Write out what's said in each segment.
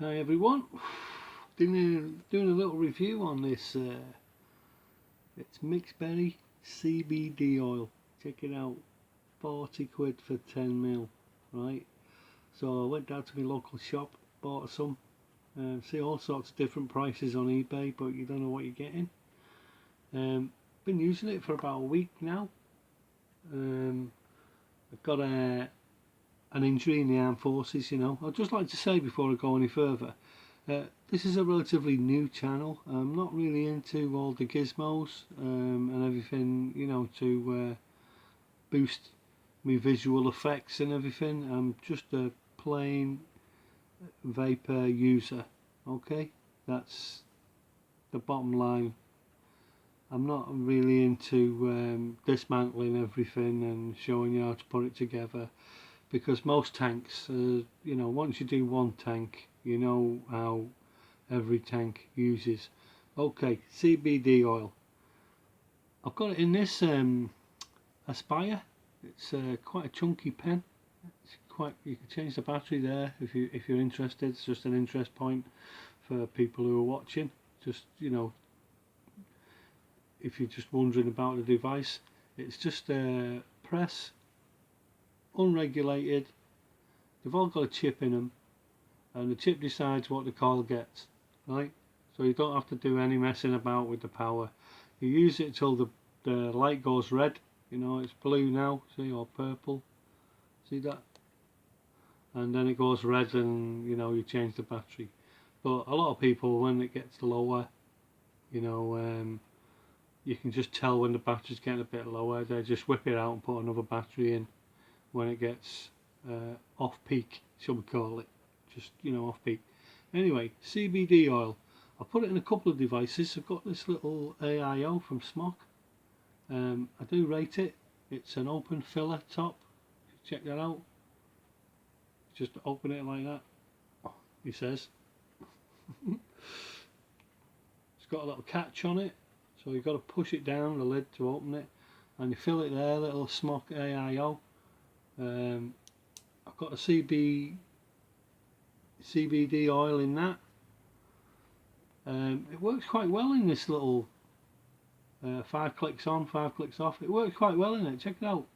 Hi everyone, doing a little review on this, it's mixed berry CBD oil. Check it out, 40 quid for 10 ml, right? So I went down to my local shop, bought some, see all sorts of different prices on eBay, but you don't know what you're getting. Been using it for about a week now. I've got an injury in the armed forces, you know. I'd just like to say before I go any further, this is a relatively new channel. I'm not really into all the gizmos and everything, you know, to boost my visual effects and everything. I'm just a plain vapor user, okay? That's the bottom line. I'm not really into dismantling everything and showing you how to put it together, because most tanks, you know, once you do one tank, you know how every tank uses. Okay, CBD oil. I've got it in this Aspire. It's quite a chunky pen. It's quite. You can change the battery there if you're interested. It's just an interest point for people who are watching. Just, you know, if you're just wondering about the device, it's just press, unregulated. They've all got a chip in them, and the chip decides what the coil gets, right? So you don't have to do any messing about with the power. You use it till the light goes red. You know, it's blue now, see, or purple, see that? And then it goes red, and you know, you change the battery. But a lot of people, when it gets lower, you know, you can just tell when the battery's getting a bit lower. They just whip it out and put another battery in when it gets off peak, shall we call it, just, you know, off peak. Anyway, CBD oil, I've put it in a couple of devices. I've got this little AIO from Smock. I do rate it. It's an open filler top, check that out. Just open it like that, he says. It's got a little catch on it, so you've got to push it down, the lid, to open it, and you fill it there, little Smock AIO. I've got a CBD oil in that. It works quite well in this little 5 clicks on, 5 clicks off. It works quite well in it, check it out.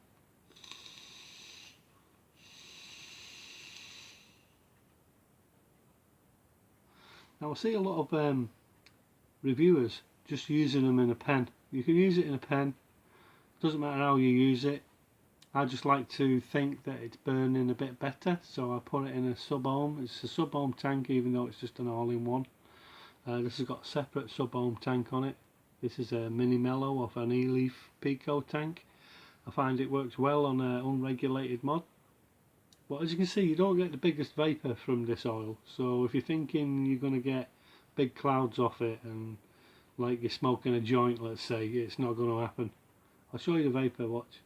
Now I see a lot of reviewers just using them in a pen. You can use it in a pen, doesn't matter how you use it. I just like to think that it's burning a bit better, so I put it in a sub-ohm. It's a sub-ohm tank, even though it's just an all-in-one. This has got a separate sub-ohm tank on it. This is a mini mellow of an E-leaf Pico tank. I find it works well on an unregulated mod. But as you can see, you don't get the biggest vapor from this oil. So if you're thinking you're going to get big clouds off it and like you're smoking a joint, let's say, it's not going to happen. I'll show you the vapor, watch.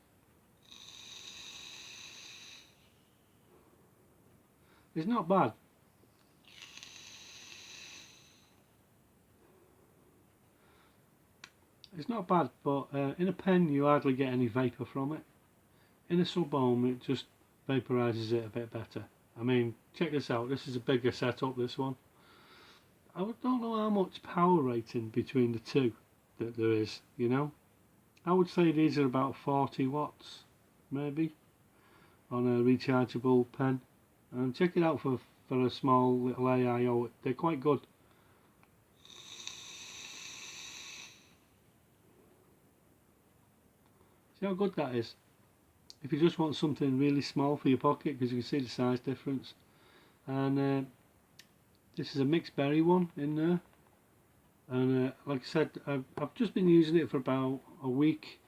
It's not bad. It's not bad, but in a pen you hardly get any vapor from it. In a sub-ohm it just vaporizes it a bit better. I mean, check this out. This is a bigger setup, this one. I don't know how much power rating between the two that there is, you know. I would say these are about 40 watts, maybe, on a rechargeable pen. And check it out for a small little AIO. They're quite good. See how good that is? If you just want something really small for your pocket, because you can see the size difference. And this is a mixed berry one in there. And like I said, I've just been using it for about a week.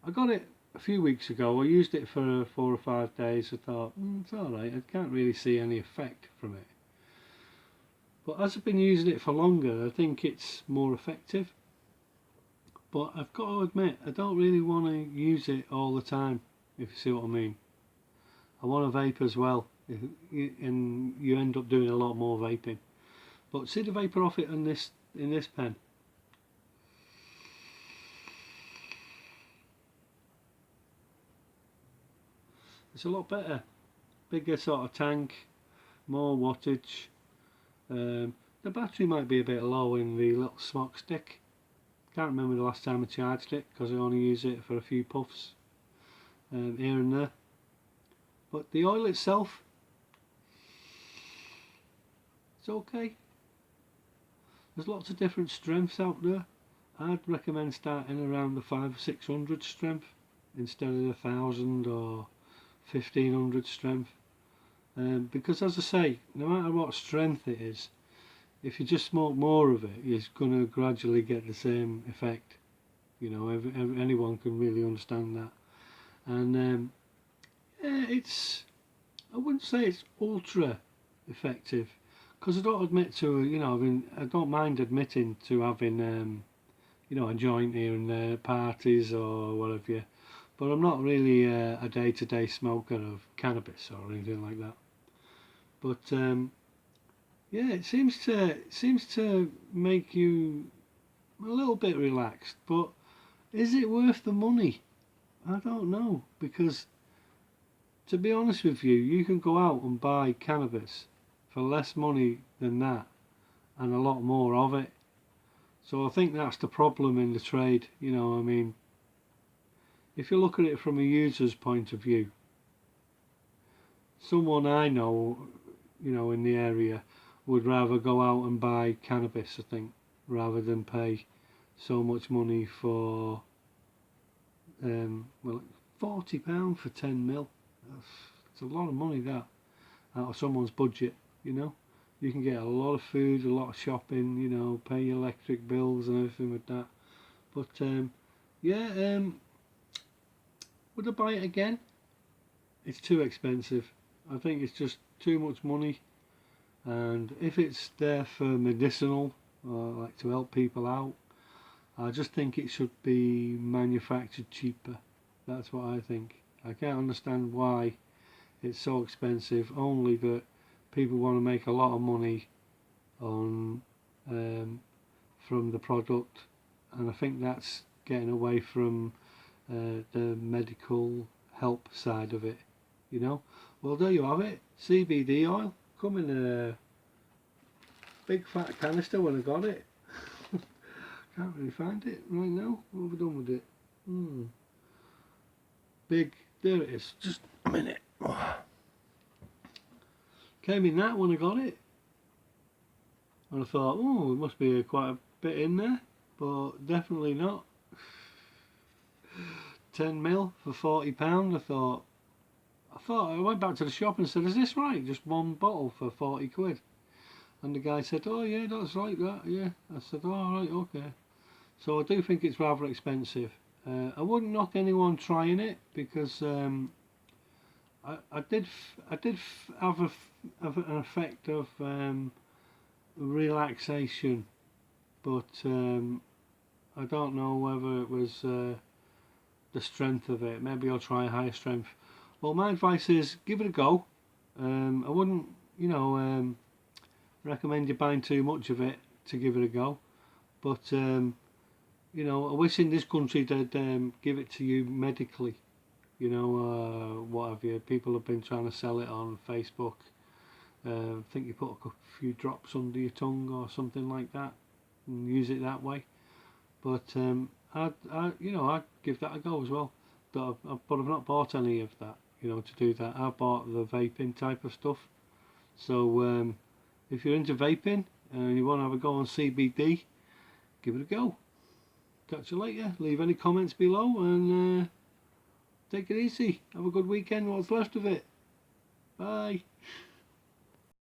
I got it a few weeks ago. I used it for 4 or 5 days. I thought, it's alright, I can't really see any effect from it. But as I've been using it for longer, I think it's more effective. But I've got to admit, I don't really want to use it all the time, if you see what I mean. I want to vape as well, and you end up doing a lot more vaping. But see the vapor off it in this pen. It's a lot better. Bigger sort of tank, more wattage. The battery might be a bit low in the little smock stick. Can't remember the last time I charged it because I only use it for a few puffs here and there. But the oil itself, it's okay. There's lots of different strengths out there. I'd recommend starting around the 500 or 600 strength instead of the 1000 or 1500 strength. Because as I say, no matter what strength it is, if you just smoke more of it, you're going to gradually get the same effect. You know, anyone can really understand that. And yeah, I wouldn't say it's ultra effective, because I don't admit to, you know, I don't mind admitting to having, you know, a joint here and there, parties or whatever. But I'm not really a day-to-day smoker of cannabis or anything like that. But yeah, it seems to make you a little bit relaxed. But is it worth the money? I don't know, because to be honest with you, you can go out and buy cannabis for less money than that and a lot more of it. So I think that's the problem in the trade. You know, I mean, if you look at it from a user's point of view, someone I know, you know, in the area would rather go out and buy cannabis, I think, rather than pay so much money for well, £40 for 10 mil. It's a lot of money, that, out of someone's budget. You know, you can get a lot of food, a lot of shopping, you know, pay your electric bills and everything with that. But yeah, would I buy it again? It's too expensive. I think it's just too much money. And if it's there for medicinal, or like to help people out, I just think it should be manufactured cheaper. That's what I think. I can't understand why it's so expensive, only that people want to make a lot of money on from the product, and I think that's getting away from the medical help side of it, you know. Well, there you have it, CBD oil, come in a big fat canister when I got it. Can't really find it right now. What have we done with it? Big, there it is, just a minute. Came in that when I got it, and I thought, oh, it must be quite a bit in there, but definitely not. 10 mil for £40. I went back to the shop and said, is this right? Just one bottle for 40 quid. And the guy said, oh yeah, that's like that, yeah. I said, oh right, okay. So I do think it's rather expensive. I wouldn't knock anyone trying it, because I did have an effect of relaxation, but I don't know whether it was the strength of it. Maybe I'll try a higher strength. Well, my advice is give it a go. I wouldn't, you know, recommend you buying too much of it to give it a go, but you know, I wish in this country they'd give it to you medically, you know, what have you. People have been trying to sell it on Facebook. I think you put a few drops under your tongue or something like that and use it that way. But you know, I'd give that a go as well. But I've not bought any of that, you know, to do that. I bought the vaping type of stuff. So if you're into vaping and you want to have a go on CBD, give it a go. Catch you later. Leave any comments below and take it easy. Have a good weekend, what's left of it. Bye.